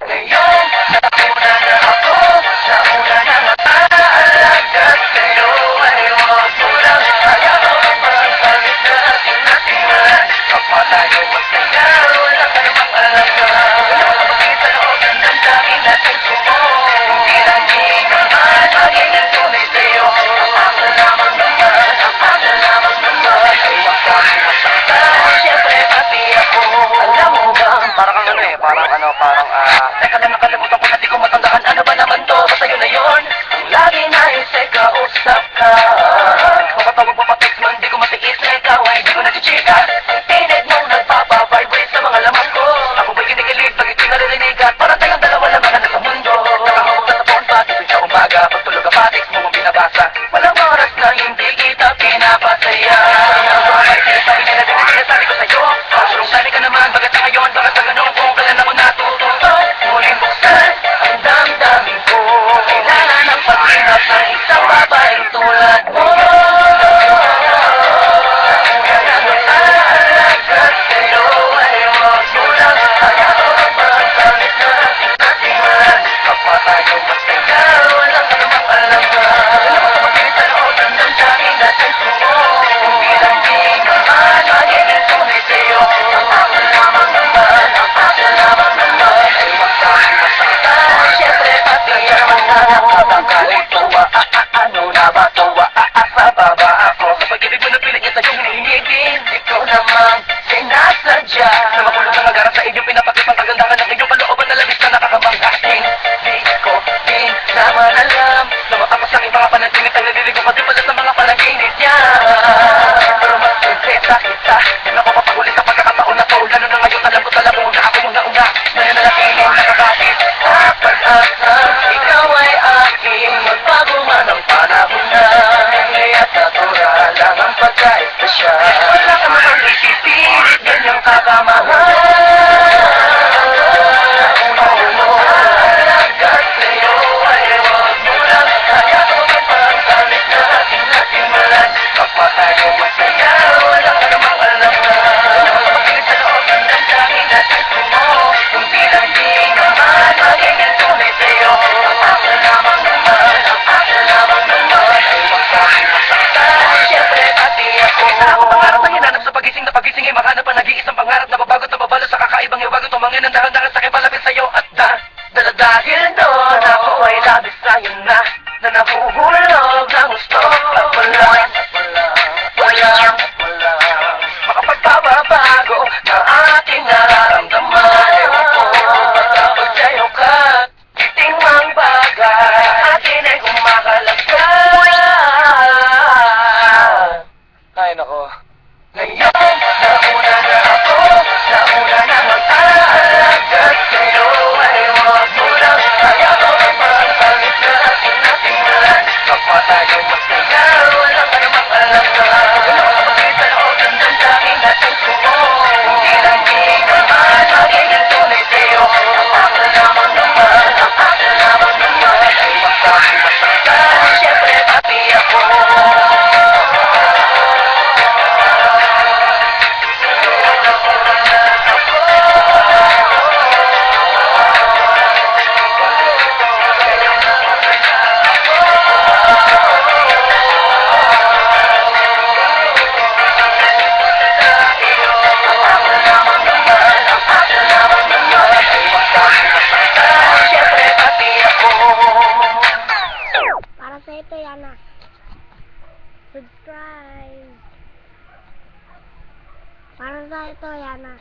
Ngayon, nauna na ako, nauna na mag-aalaga sa'yo. Ay huwag mo lang hayaan magpalit na ating nasimulan. Magpatayo magtaya, wala ka namang alam na kapagit sa loob ng damdamin natin sumo. Hindi lang di naman magiging tunay sa'yo. Ang ako lamang naman, ang ako lamang naman ay huwag kang masaktan. Siyempre pati ako. Alam mo ba, parang teka lang, nakalimutan ko na di ko matandaan. Ano ba naman to? Basta yun na yun. Ang lagi na isa'y kausap ka. Mapatawag mo pa-text man, di ko matiis na ikaw ay di ko nachichika. Ang tinig mong nagpapavibrate sa mga laman ko. Ako ba'y kinikilig, pag ito'y naririnig at parang tayong dalawa lamang na sa mundo. Nakahawag na sa phone pa, tuwing sa umaga, pagtulog ka pa, text mo mong binabasa. Walang oras na hindi kita pinapasaya. Sabi ka na din, sinasabi ko sa'yo. Pasulong sabi ka naman, bakit na ngayon, bakit sa ganun kung kailan ako natututo. Muling buksan ang damdamin ko. Kailangan ng paghinap ng isang babaeng tulad mo. Nauna na mag-aalaga sa'yo. Ay huwag mo lang hayaan magpalit na ating nasimulan. Magpatayo magtaya, wala ka namang alam na kapagit sa loob ng damdamin natin sumo. Hindi lang di naman magiging tunay sa'yo. Ang ako lamang naman, ang ako lamang naman ay huwag kang masaktan. Siyempre pati ako nakakagalit tuwa. Ano na ba tuwa? Sa baba ako sa pag-ibig mo na pilit niya sa'yo hinihigin. Ikaw naman sinasadya na makulong ang agara sa inyong pinapakipang kagandahan ng inyong kalooban na labis na nakakamanghating. Di ko din naman alam na matapos ang ibang panantilit ang nalilig ko pati pala sa mga panaginip niya. Pero mas sorpresa kita, di na ako papagulit sa pagkakataon na to. Lalo na ngayon alam ko talaga na ako yung nauna na nananatiling nakakapit sa pag-asa. Ikaw ay aking magbago man ang panahon na kaya't natural lang ang pagka-estasya. Wala ka namang isipilit, ganyang kakamahal. Nauna mo alaga sa'yo. Ay huwag mo lang hayaan magpalit na ating nasimulan. Magpatayo masaya, wala ka namang alam na kapagit sa loob ng damdamin natin sumo. Hindi lang di naman magiging tunay sa'yo. Ang ako lamang naman, ang ako lamang naman ay huwag kang masaktan. Siyempre pati ako. Isa ako pangarap na hinanap sa pagising na pagising ay mahanap ang nag-iisang pangarap na babago at mababalo sa kakaibang hiwago. Tumangin ang dahan-dahan sa aking palapit sa'yo at dahil doon ako ay labis sa'yo na nahuhulog ng gusto at walang makapagpapabago na ating nararamdaman. Ewan ko patapos sa'yo ka titing mang bagay atin ay kumakalaga. Ay nako. Ngayon, nauna na ako, nauna na mag-aalaga sa'yo. Ay huwag mo lang hayaan magpalit na ating nasimulan. Magpatayo magtaya, wala ka namang alam na kapagit sa loob ng damdamin natin sumo. Hindi lang di naman magiging tunay sa'yo. Ang ako lamang naman, ang ako lamang naman ay huwag kang masaktan. Siyempre pati ako. Para sa ito, Yana. Subscribe. Para sa ito, Yana.